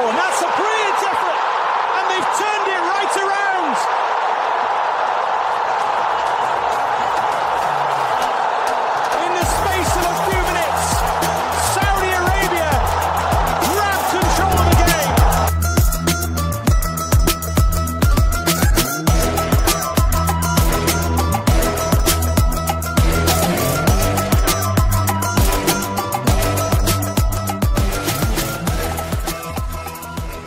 Oh, and that's a brilliant effort, and they've turned it right around. In the space of a few minutes, Saudi Arabia grab control of the game.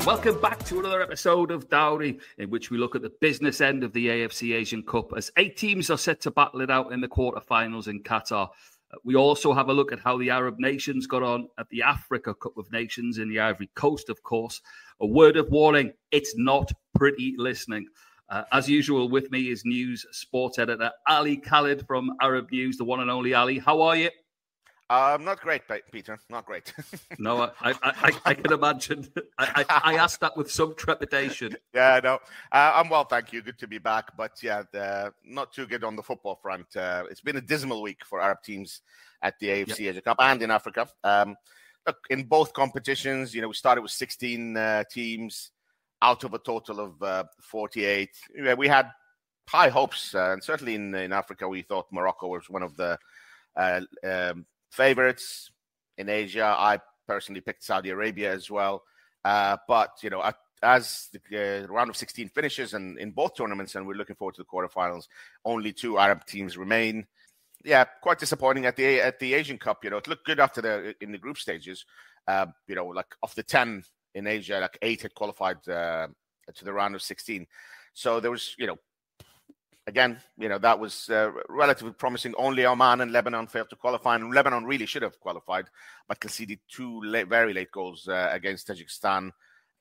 Welcome back to another episode of Dawri, in which we look at the business end of the AFC Asian Cup as 8 teams are set to battle it out in the quarterfinals in Qatar. We also have a look at how the Arab nations got on at the Africa Cup of Nations in the Ivory Coast, of course. A word of warning, it's not pretty listening. As usual, with me is news sports editor Ali Khalid from Arab News, the one and only Ali. How are you? Not great, Peter. Not great. No, I can imagine. I asked that with some trepidation. Yeah, no. I'm well, thank you. Good to be back. But yeah, not too good on the football front. It's been a dismal week for Arab teams at the AFC Asian Cup and in Africa. Look, in both competitions, we started with 16 teams out of a total of 48. We had high hopes, and certainly in Africa, we thought Morocco was one of the favorites. In Asia, I personally picked Saudi Arabia as well. But, as the round of 16 finishes and in both tournaments, and we're looking forward to the quarterfinals, only 2 Arab teams remain. Yeah, quite disappointing at the Asian Cup. It looked good in the group stages. Like of the 10 in Asia, like 8 had qualified to the round of 16. So there was, again, that was relatively promising. Only Oman and Lebanon failed to qualify, and Lebanon really should have qualified, but conceded 2 very late goals against Tajikistan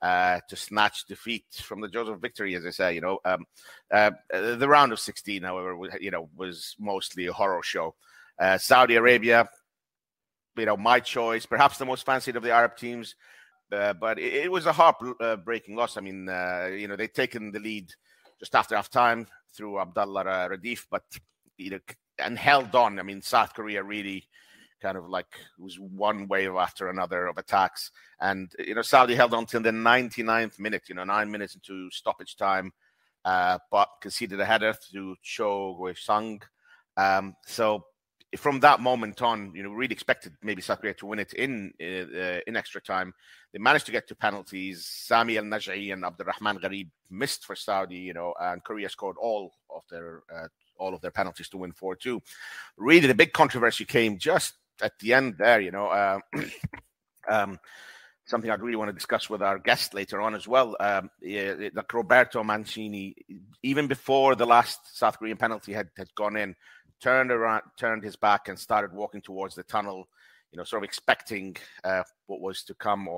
to snatch defeat from the jaws of victory, as I say. The round of 16, however, was mostly a horror show. Saudi Arabia, my choice, perhaps the most fancied of the Arab teams, but it was a heart-breaking loss. I mean, they'd taken the lead just after half-time through Abdallah Radif, but and held on. I mean, South Korea really kind of like was one wave after another of attacks, and Saudi held on till the 99th minute. 9 minutes into stoppage time, but conceded a header to Cho Guesang. So from that moment on, really expected maybe South Korea to win it in extra time. They managed to get to penalties. Sami Al-Naj'i and Abdurrahman Gharib missed for Saudi, and Korea scored all of their penalties to win 4-2. Really, the big controversy came just at the end there, something I'd really want to discuss with our guest later on as well. Like Roberto Mancini, even before the last South Korean penalty had gone in, turned his back and started walking towards the tunnel, sort of expecting what was to come,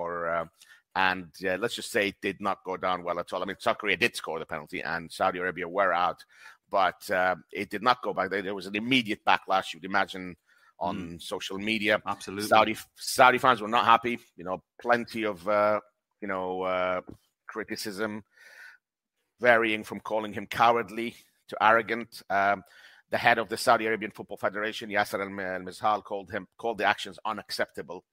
and let's just say it did not go down well at all. I mean, South Korea did score the penalty and Saudi Arabia were out, but it did not go back. There was an immediate backlash, you'd imagine, on social media. Absolutely. Saudi fans were not happy, plenty of, criticism, varying from calling him cowardly to arrogant. The head of the Saudi Arabian Football Federation, Yasser Al-Mizhal, called the actions unacceptable.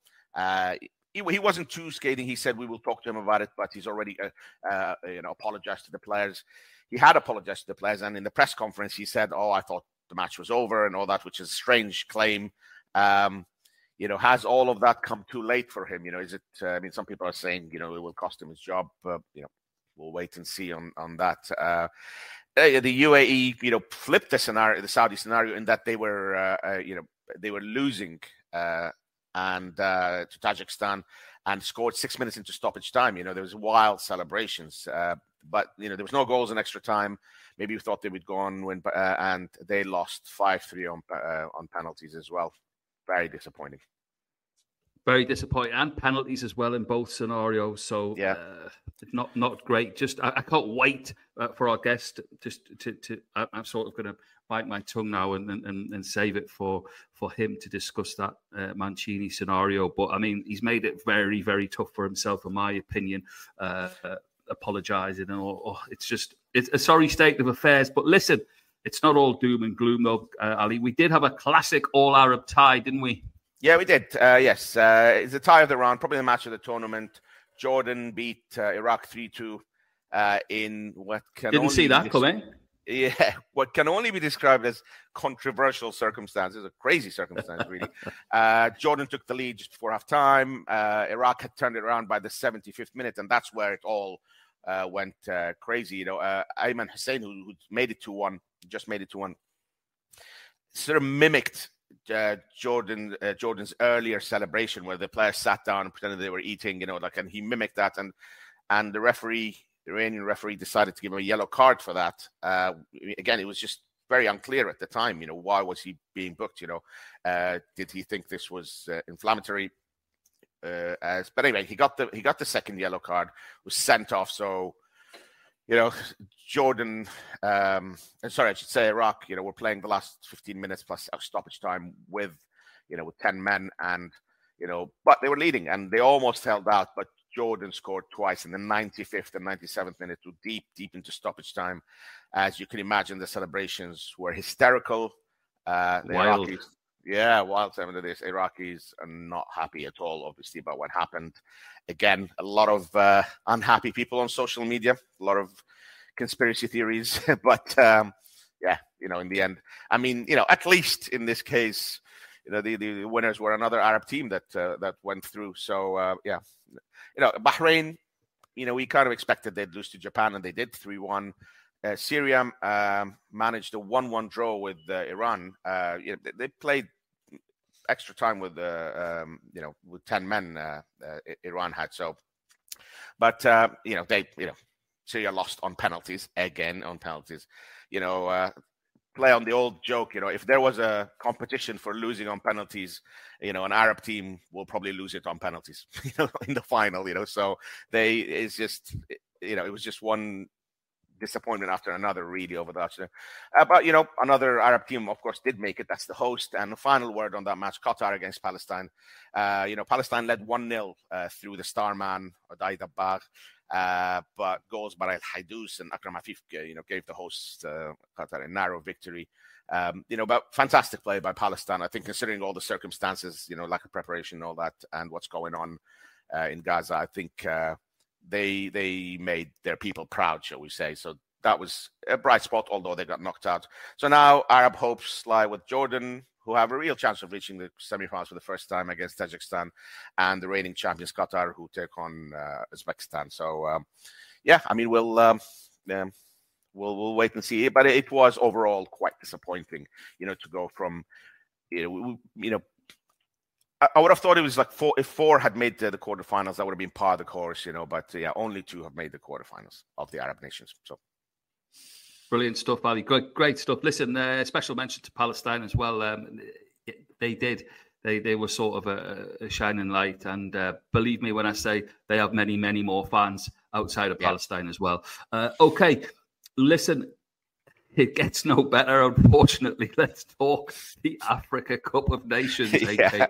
He wasn't too scathing. He said, we will talk to him about it, but he's already apologized to the players. He had apologized to the players, and in the press conference, he said, I thought the match was over and all that, which is a strange claim. Has all of that come too late for him? Is it, some people are saying, it will cost him his job. We'll wait and see on that. The UAE, flipped the Saudi scenario, in that they were losing to Tajikistan and scored 6 minutes into stoppage time. There was wild celebrations, but there was no goals in extra time. Maybe we thought they would go on and win, and they lost 5-3 on penalties as well. Very disappointing. Very disappointing, and penalties as well in both scenarios. So yeah, not great. Just I can't wait for our guest. I'm sort of going to bite my tongue now and save it for him to discuss that Mancini scenario. But I mean, he's made it very, very tough for himself, in my opinion. Apologising, it's a sorry state of affairs. But listen, it's not all doom and gloom, though, Ali. We did have a classic all-Arab tie, didn't we? Yeah, we did. Yes, it's the tie of the round, probably the match of the tournament. Jordan beat Iraq 3-2 in what can didn't see that coming. Yeah, what can only be described as controversial circumstances, a crazy circumstance, really. Jordan took the lead just before halftime. Iraq had turned it around by the 75th minute, and that's where it all went crazy. You know, Ayman Hussein, who made it 2-1, just made it 2-1, sort of mimicked Jordan's earlier celebration where the players sat down and pretended they were eating, you know, like, and he mimicked that, and the Iranian referee decided to give him a yellow card for that. Again, it was just very unclear at the time, you know, why was he being booked, you know? Did he think this was inflammatory? But anyway, he got the second yellow card, was sent off. So, you know, Jordan, sorry, I should say Iraq, you know, we're playing the last 15 minutes plus stoppage time with 10 men, and, you know, but they were leading and they almost held out, but Jordan scored twice in the 95th and 97th minute to deep into stoppage time. As you can imagine, the celebrations were hysterical. Wild. Wild time into this. Iraqis are not happy at all, obviously, about what happened. Again, a lot of unhappy people on social media, a lot of conspiracy theories. But, yeah, you know, in the end, I mean, you know, at least in this case, you know, the winners were another Arab team that went through. So, yeah. You know, Bahrain, you know, we kind of expected they'd lose to Japan, and they did 3-1. Syria managed a 1-1 draw with Iran. You know, they played extra time with, you know, with 10 men Iran had. So, but, you know, Syria lost on penalties, again on penalties. You know, play on the old joke, you know, if there was a competition for losing on penalties, you know, an Arab team will probably lose it on penalties, you know, in the final, you know. So it's just, you know, it was just one disappointment after another, really, over that. But, you know, another Arab team, of course, did make it. That's the host. And the final word on that match, Qatar against Palestine. You know, Palestine led 1-0 through the star man, Odai Dabbagh. But goals by El Haidous and Akram Afif, you know, gave the hosts Qatar a narrow victory. You know, but fantastic play by Palestine. I think, considering all the circumstances, you know, lack of preparation and all that, and what's going on in Gaza, I think they made their people proud, shall we say. So that was a bright spot, although they got knocked out. So now Arab hopes lie with Jordan, who have a real chance of reaching the semi-finals for the first time against Tajikistan, and the reigning champions Qatar, who take on Uzbekistan. So, yeah, I mean, we'll wait and see. But it was overall quite disappointing, you know, to go from, you know, I would have thought it was like if 4 had made the quarterfinals, that would have been par of the course, you know. But yeah, only 2 have made the quarterfinals of the Arab nations. So. Brilliant stuff, Ali. Great stuff. Listen, special mention to Palestine as well. They were sort of a shining light, and believe me when I say they have many, many more fans outside of Palestine as well. Okay, listen, it gets no better, unfortunately. Let's talk the Africa Cup of Nations. Yeah.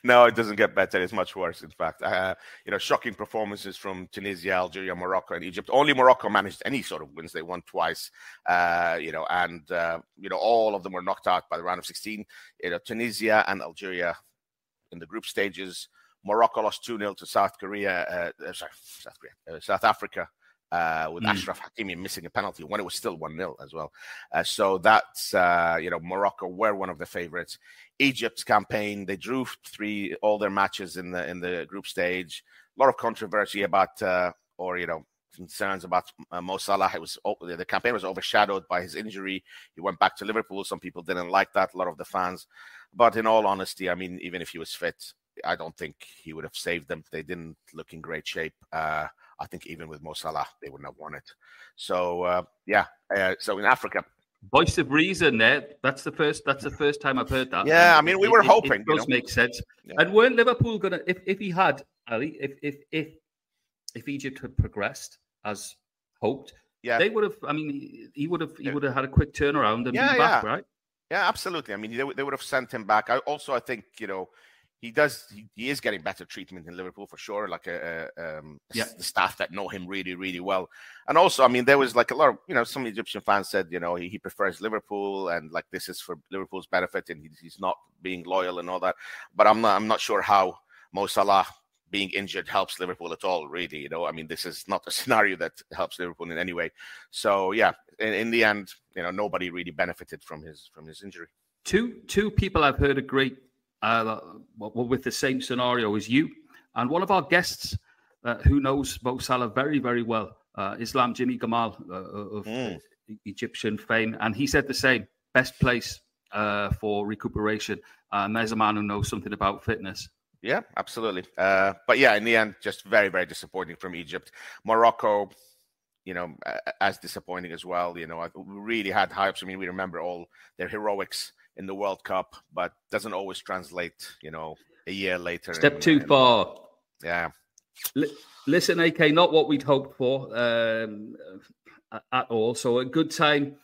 No, it doesn't get better. It's much worse, in fact. You know, shocking performances from Tunisia, Algeria, Morocco, and Egypt. Only Morocco managed any sort of wins. They won twice, you know, and, you know, all of them were knocked out by the round of 16. You know, Tunisia and Algeria in the group stages. Morocco lost 2-0 to South Africa. With Ashraf Hakimi missing a penalty when it was still 1-0 as well. So that's, you know, Morocco were one of the favorites. Egypt's campaign, they drew all their matches in the group stage. A lot of controversy about, you know, concerns about Mo Salah. The campaign was overshadowed by his injury. He went back to Liverpool. Some people didn't like that, a lot of the fans. But in all honesty, I mean, even if he was fit, I don't think he would have saved them. They didn't look in great shape. I think even with Mo Salah, they wouldn't have won it. So, yeah. So in Africa, voice of reason there. That's the first time I've heard that. Yeah, I mean, we were hoping. It does make sense. Yeah. And weren't Liverpool gonna, if he had, Ali, if Egypt had progressed as hoped, they would have. I mean, he would have had a quick turnaround and been back, right? Yeah, absolutely. I mean, they would have sent him back. I think, you know, he is getting better treatment in Liverpool for sure, like the staff that know him really, really well. And also, I mean, there was like a lot of, you know, some Egyptian fans said, you know, he prefers Liverpool and like this is for Liverpool's benefit and he's not being loyal and all that. But I'm not sure how Mo Salah being injured helps Liverpool at all, really. You know, I mean, this is not a scenario that helps Liverpool in any way. So yeah, in the end, you know, nobody really benefited from his injury. Two people I've heard agree with the same scenario as you, and one of our guests who knows Mo Salah very, very well, Islam Jimmy Gamal of Egyptian fame, and he said the same. Best place for recuperation. There's a man who knows something about fitness. Yeah, absolutely. But yeah, in the end, just very, very disappointing from Egypt. Morocco, you know, as disappointing as well. You know, we really had hopes. I mean, we remember all their heroics in the World Cup, but doesn't always translate, you know, a year later. Step too far. Yeah. Listen, AK, not what we'd hoped for at all. So a good time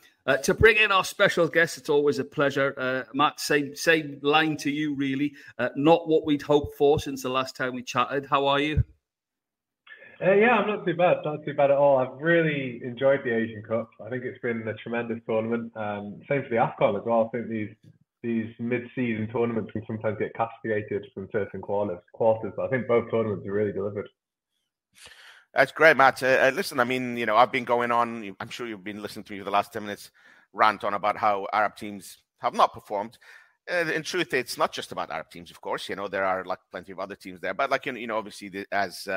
to bring in our special guest. It's always a pleasure. Matt, same line to you, really. Not what we'd hoped for since the last time we chatted. How are you? Yeah, I'm not too bad. Not too bad at all. I've really enjoyed the Asian Cup. I think it's been a tremendous tournament. Same for the AFCON as well. I think these mid-season tournaments can sometimes get castigated from certain quarters, but I think both tournaments are really delivered. That's great, Matt. Listen, I mean, you know, I've been going on, I'm sure you've been listening to me for the last 10 minutes, rant on about how Arab teams have not performed. In truth, it's not just about Arab teams, of course. You know, there are like plenty of other teams there. But like, you know, obviously, as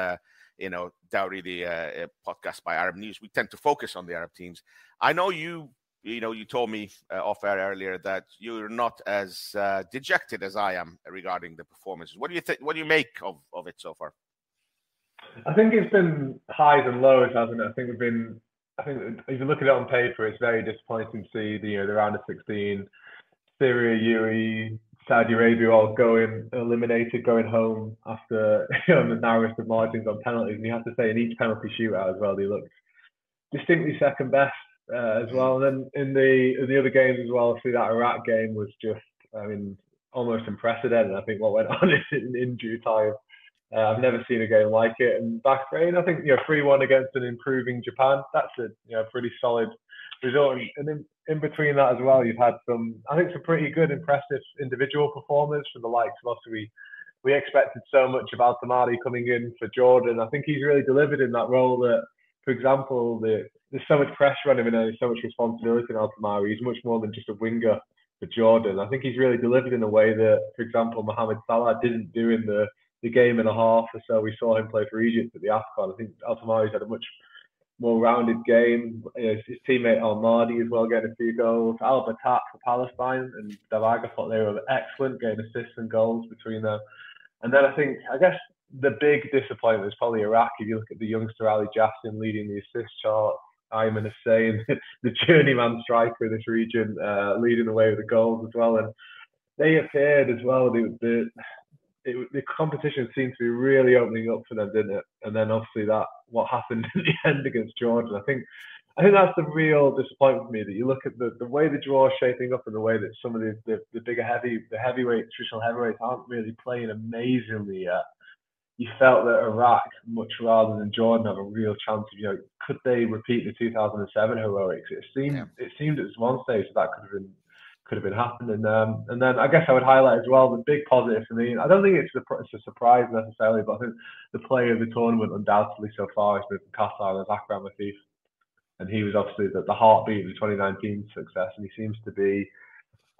you know, Dawri, the podcast by Arab News, we tend to focus on the Arab teams. I know you told me off air earlier that you're not as dejected as I am regarding the performances. What do you think? What do you make of it so far? I think it's been highs and lows, hasn't it? I think if you look at it on paper, it's very disappointing to see the round of 16, Syria, UAE, Saudi Arabia all eliminated, going home after the narrowest of margins on penalties. And you have to say in each penalty shootout as well, they looked distinctly second best as well. And then in the other games as well, see that Iraq game was just, I mean, almost unprecedented. I think what went on in due time. I've never seen a game like it. And Bahrain, I think 3-1 against an improving Japan. That's a pretty solid result. And in between that as well, you've had some pretty good, impressive individual performers from the likes of us. We expected so much of Al-Tamari coming in for Jordan. I think he's really delivered in that role. That, for example, there's so much pressure on him and there's so much responsibility in Al-Tamari. He's much more than just a winger for Jordan. I think he's really delivered in a way that, for example, Mohamed Salah didn't do in the game and a half or so we saw him play for Egypt at the AFCON. I think Al-Tamari's had a much more rounded game. His teammate Al-Mahdi as well getting a few goals. Al-Batat for Palestine and Dawri, I thought they were excellent, getting assists and goals between them. And then I guess the big disappointment is probably Iraq. If you look at the youngster Ali Jassim leading the assist chart, Ayman Hussein, the journeyman striker of this region, leading the way with the goals as well. And they appeared as well. The competition seemed to be really opening up for them, didn't it? And then obviously what happened in the end against Jordan. I think that's the real disappointment for me, that you look at the way the draw is shaping up and the way that some of the bigger heavyweight, traditional heavyweights aren't really playing amazingly yet. You felt that Iraq, much rather than Jordan, have a real chance of, could they repeat the 2007 heroics? It seemed at one stage that could have been happening. And then I guess I would highlight as well the big positive for me. I don't think it's a surprise necessarily, but I think the player of the tournament undoubtedly so far has been from Qatar, and Akram Latif. And he was obviously the heartbeat of the 2019 success, and he seems to be,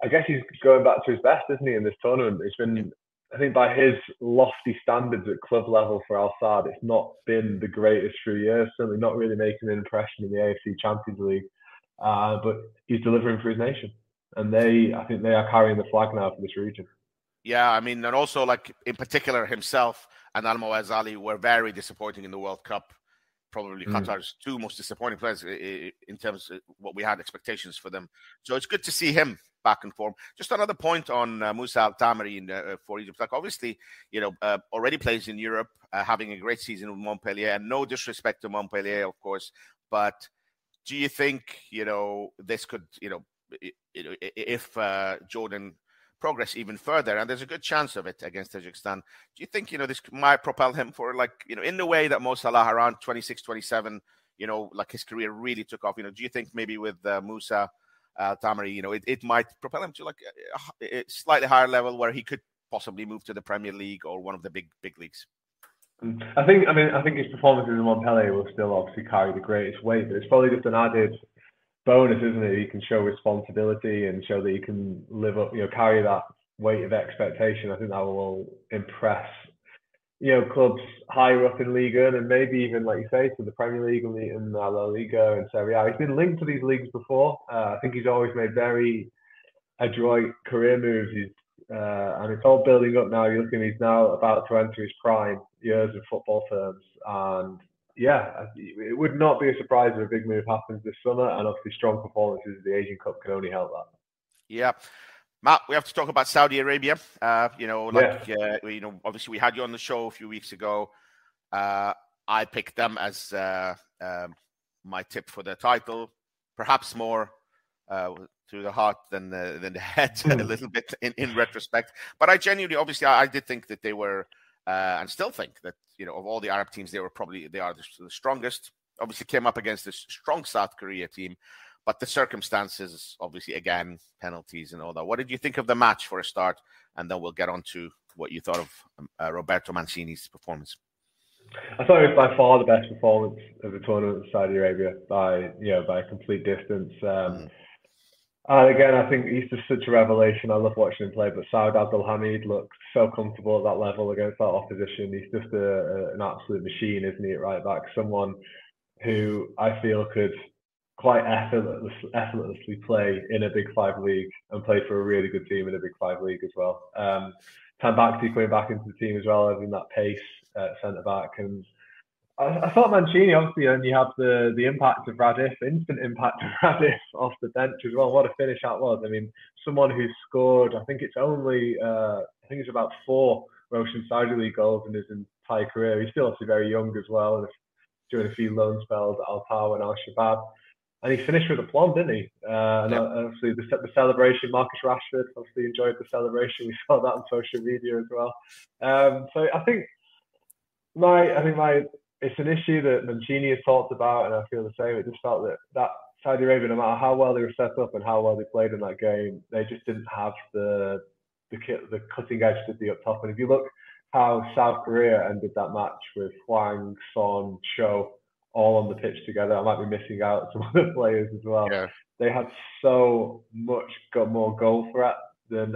I guess he's going back to his best, isn't he, in this tournament? It's been, I think by his lofty standards at club level for Al Sadd, it's not been the greatest few years, certainly not really making an impression in the AFC Champions League, but he's delivering for his nation. And I think they are carrying the flag now for this region. Yeah, I mean, and also, like, in particular, himself and Al-Muaz Ali were very disappointing in the World Cup. Probably Qatar's two most disappointing players in terms of what we had expectations for them. So it's good to see him back in form. Just another point on Moussa Al-Tamari for Egypt. Like, obviously, already plays in Europe, having a great season with Montpellier. And no disrespect to Montpellier, of course. But do you think, this could, if Jordan progress even further, and there's a good chance of it against Tajikistan, do you think, this might propel him for, in the way that Mo Salah around 26, 27, like his career really took off? Do you think maybe with Moussa Tamari, it might propel him to a slightly higher level where he could possibly move to the Premier League or one of the big leagues? I think his performances in Montpellier will still obviously carry the greatest weight, but it's probably just an added bonus, isn't it? He can show responsibility and show that he can live up, carry that weight of expectation. I think that will impress, clubs higher up in Liga and maybe even, like you say, to the Premier League and La Liga and Serie A. He's been linked to these leagues before. I think he's always made very adroit career moves. And it's all building up now. You're looking, he's now about to enter his prime years of football terms. And yeah, it would not be a surprise if a big move happens this summer. And obviously, strong performances in the Asian Cup can only help that. Yeah. Matt, we have to talk about Saudi Arabia. Obviously we had you on the show a few weeks ago. I picked them as my tip for the title, perhaps more to the heart than the head a little bit in retrospect. But I genuinely, obviously, I did think that they were, and still think that, of all the Arab teams, they are the strongest. Obviously came up against a strong South Korea team. But the circumstances, obviously, again, penalties and all that. What did you think of the match for a start? And then we'll get on to what you thought of Roberto Mancini's performance. I thought it was by far the best performance of the tournament in Saudi Arabia by a complete distance. And again, I think he's just such a revelation. I love watching him play. But Saud Abdelhamid looks so comfortable at that level against that opposition. He's just an absolute machine, isn't he, at right back? Someone who I feel could quite effortlessly play in a Big Five league and play for a really good team in a Big Five league as well. Tambakti coming back into the team as well, having that pace centre back. And I thought Mancini, obviously, and you have the impact of Radif, instant impact of Radif off the bench as well. What a finish that was. I mean, someone who scored, I think it's about 4 Roshan Saudi League goals in his entire career. He's still obviously very young as well, and during a few loan spells at Al Tawa and Al Shabab. And he finished with aplomb, didn't he? And obviously the celebration, Marcus Rashford obviously enjoyed the celebration. We saw that on social media as well. So I think it's an issue that Mancini has talked about, and I feel the same. It just felt that Saudi Arabia, no matter how well they were set up and how well they played in that game, they just didn't have the cutting edge to be up top. And if you look how South Korea ended that match with Hwang, Son, Cho, all on the pitch together. I might be missing out some other players as well. Yeah. They had so much more goal threat than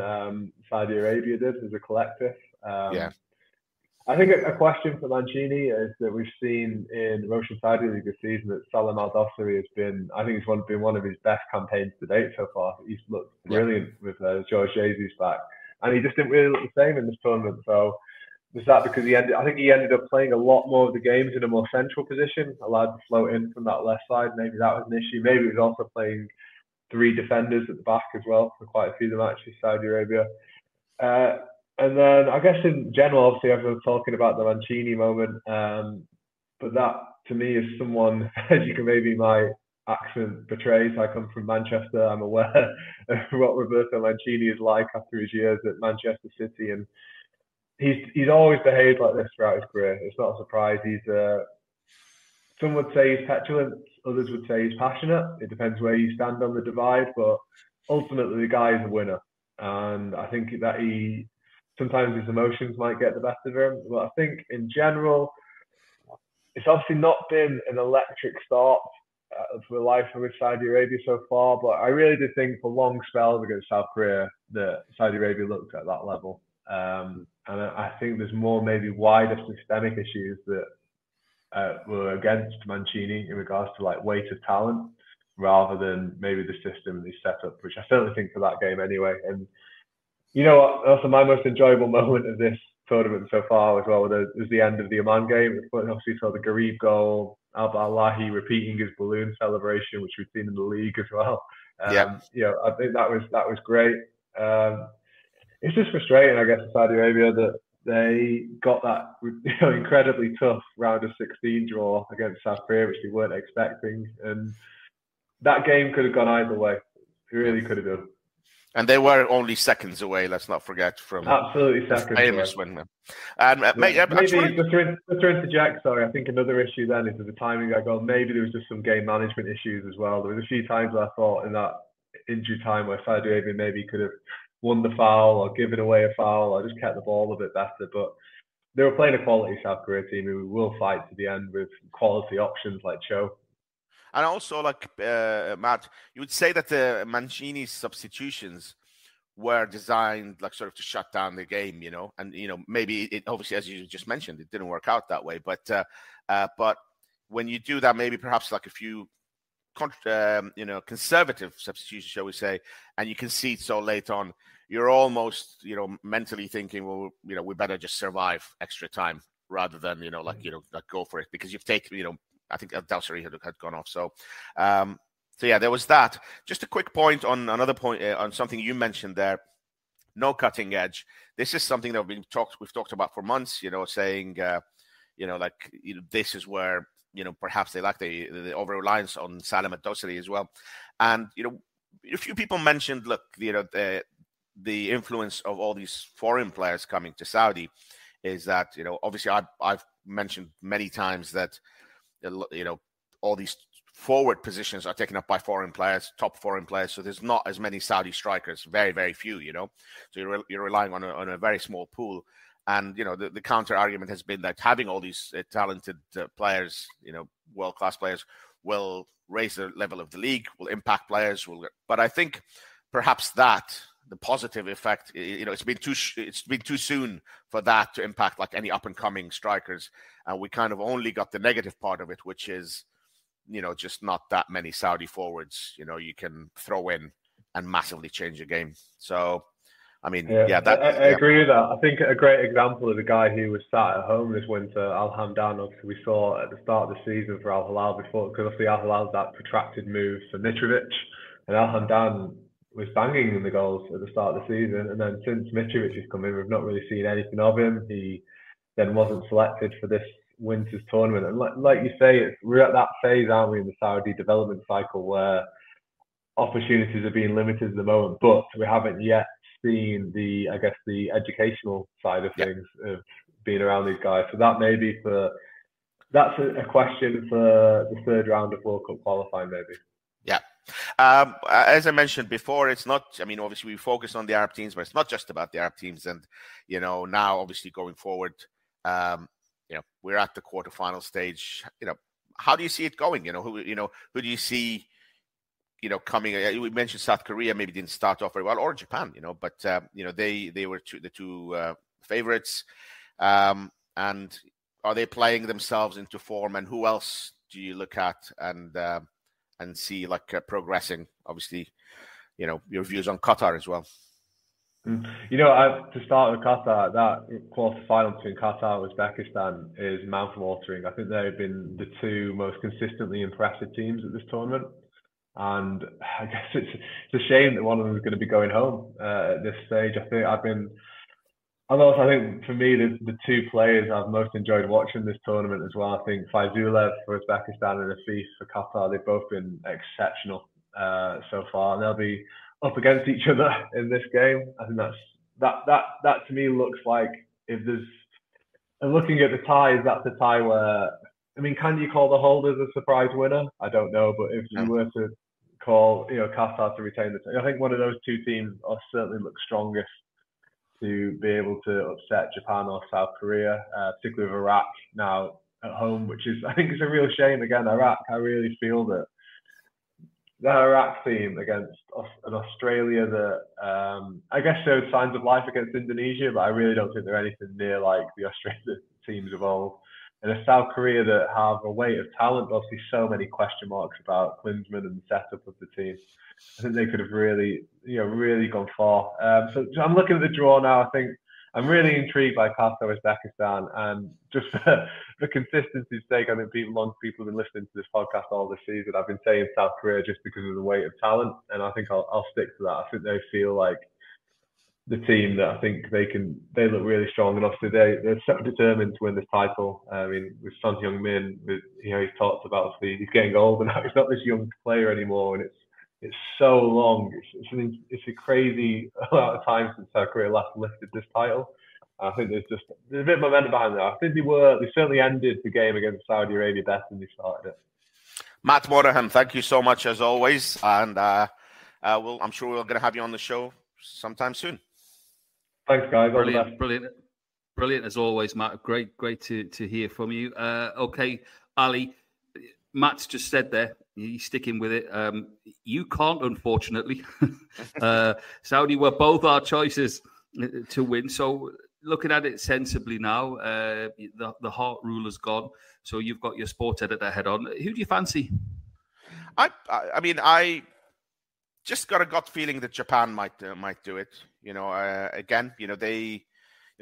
Saudi Arabia did as a collective. I think a question for Mancini is that we've seen in Roshan Saudi League this season that Salam Al Dossari has been, I think it's been one of his best campaigns to date so far. He's looked brilliant with George Jesus back. And he just didn't really look the same in this tournament. So was that because he ended up playing a lot more of the games in a more central position, allowed to float in from that left side. Maybe that was an issue. Maybe he was also playing 3 defenders at the back as well for quite a few of the matches, Saudi Arabia. And then I guess in general, obviously everyone's talking about the Mancini moment. But that to me is someone, as you can maybe my accent betrays, I come from Manchester. I'm aware of what Roberto Mancini is like after his years at Manchester City, and he's always behaved like this throughout his career. It's not a surprise. Some would say he's petulant, others would say he's passionate. It depends where you stand on the divide, but ultimately the guy is a winner. And I think that sometimes his emotions might get the best of him. But I think in general, it's obviously not been an electric start for life with Saudi Arabia so far, but I really did think for long spells against South Korea that Saudi Arabia looked at that level. And I think there's more maybe wider systemic issues that were against Mancini in regards to like weight of talent rather than maybe the system and the setup, which I certainly think for that game anyway. And you know what? Also, my most enjoyable moment of this tournament so far as well was the end of the Oman game. Obviously, saw the Garib goal, Al-Balahi repeating his balloon celebration, which we've seen in the league as well. I think that was great. It's just frustrating, I guess, for Saudi Arabia that they got that incredibly tough round of 16 draw against South Korea, which they weren't expecting. And that game could have gone either way. It really could have done. And they were only seconds away, let's not forget, from absolutely seconds famous away. win. And just to interject, sorry, I think another issue then is the timing of that goal. Maybe there was just some game management issues as well. There was a few times where I thought in that injury time where Saudi Arabia maybe could have won the foul or given away a foul or just kept the ball a bit better. But they were playing a quality South Korea team who will fight to the end with quality options like Cho. And also, like Matt, you would say that the Mancini's substitutions were designed like sort of to shut down the game, you know, and maybe it obviously, as you just mentioned, it didn't work out that way. But when you do that, maybe perhaps like a few conservative substitutions, shall we say, and you concede so late on, you're almost mentally thinking, well, we better just survive extra time rather than like go for it, because you've taken I think Dawri had gone off. So yeah, there was that. Just a quick point on another point on something you mentioned there. No cutting edge. This is something that we've talked about for months. Saying this is where perhaps they lack the over reliance on Salam and Dawri as well. And a few people mentioned, look, the influence of all these foreign players coming to Saudi is that obviously I've mentioned many times that all these forward positions are taken up by foreign players, top foreign players. So there's not as many Saudi strikers, very, very few, So you're relying on a very small pool. And, the counter argument has been that having all these talented players, world-class players, will raise the level of the league, will impact players. But I think perhaps the positive effect, it's been too soon for that to impact like any up-and-coming strikers. And we kind of only got the negative part of it, which is, just not that many Saudi forwards, you can throw in and massively change the game. So, I mean, I agree with that. I think a great example of the guy who was sat at home this winter, Al Hamdan, obviously we saw at the start of the season for Al Hilal before, because obviously Al Hilal's that protracted move for Mitrovic, and Al Hamdan was banging in the goals at the start of the season, and then since Mitrovic has come in, we've not really seen anything of him. He then wasn't selected for this winter's tournament, and like you say, we're at that phase, aren't we, in the Saudi development cycle where opportunities are being limited at the moment, but we haven't yet seen the educational side of things of being around these guys. So that may be that's a question for the third round of World Cup qualifying, maybe. Yeah. As I mentioned before, it's not, obviously we focus on the Arab teams, but it's not just about the Arab teams. And, now obviously going forward, we're at the quarterfinal stage. How do you see it going? Who do you see, coming? We mentioned South Korea maybe didn't start off very well, or Japan, but they were the two favorites. And are they playing themselves into form? And who else do you look at and see like progressing? Obviously, your views on Qatar as well. To start with Qatar, that quarter-final between Qatar and Uzbekistan is mouth-watering. I think they've been the two most consistently impressive teams at this tournament. And I guess it's a shame that one of them is going to be going home at this stage. I think for me, the two players I've most enjoyed watching this tournament as well, I think Faizulev for Uzbekistan and Afif for Qatar, they've both been exceptional so far. And they'll be up against each other in this game. I think that to me looks like, if there's, and looking at the ties, that's a tie where, can you call the holders a surprise winner? I don't know, but if you were to call, Qatar to retain the tie, I think one of those two teams certainly look strongest to be able to upset Japan or South Korea, particularly with Iraq now at home, which is, I think it's a real shame. Again, Iraq, I really feel that the Iraq team against an Australia that I guess showed signs of life against Indonesia, but I really don't think they're anything near like the Australian teams of old. And a South Korea that have a weight of talent, obviously so many question marks about Klinsmann and the setup of the team. I think they could have really gone far. So I'm looking at the draw now. I think I'm really intrigued by Qatar, Uzbekistan, and just for consistency's sake, I think people have been listening to this podcast all this season. I've been saying South Korea just because of the weight of talent, and I think I'll stick to that. I think they feel like the team that I think they look really strong, and obviously they're so determined to win this title. With Son Heung-min, he's talked about, obviously he's getting old and he's not this young player anymore, and it's so long. It's a crazy amount of time since South Korea last lifted this title. I think there's a bit of momentum behind that. I think they certainly ended the game against Saudi Arabia better than they started it. Matt Monaghan, thank you so much as always, and I'm sure we're going to have you on the show sometime soon. Thanks, guys. Brilliant. Brilliant as always, Matt. Great to hear from you. Okay, Ali, Matt's just said there, he's sticking with it. You can't, unfortunately. Saudi were both our choices to win. So looking at it sensibly now, the heart ruler's gone. So you've got your sports editor head on. Who do you fancy? I mean, I just got a gut feeling that Japan might do it. Again,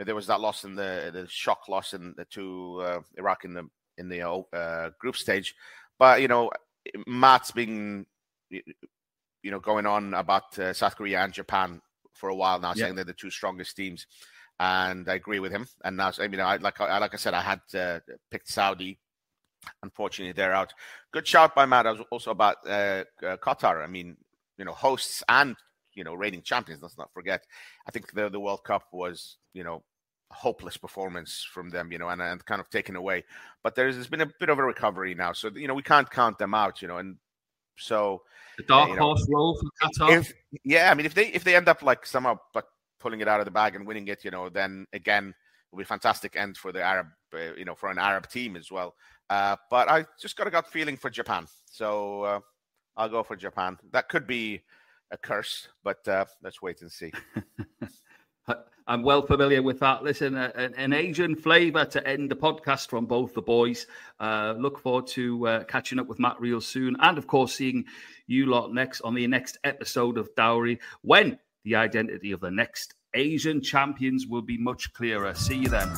there was that loss in the shock loss to Iraq in the group stage, but Matt's been going on about South Korea and Japan for a while now, saying they're the two strongest teams, and I agree with him. And now, like I said, I had picked Saudi. Unfortunately, they're out. Good shout by Matt. I was also about Qatar. I mean, hosts and reigning champions. Let's not forget. I think the World Cup was a hopeless performance from them, and kind of taken away. But there's been a bit of a recovery now, so we can't count them out, and so the dark horse role for Qatar. If they end up somehow pulling it out of the bag and winning it, then again it'll be a fantastic end for the Arab, for an Arab team as well. But I just got a gut feeling for Japan, so I'll go for Japan. That could be a curse, but let's wait and see. I'm well familiar with that. Listen, an Asian flavour to end the podcast from both the boys. Look forward to catching up with Matt real soon. And, of course, seeing you lot next on the next episode of Dawri, when the identity of the next Asian champions will be much clearer. See you then.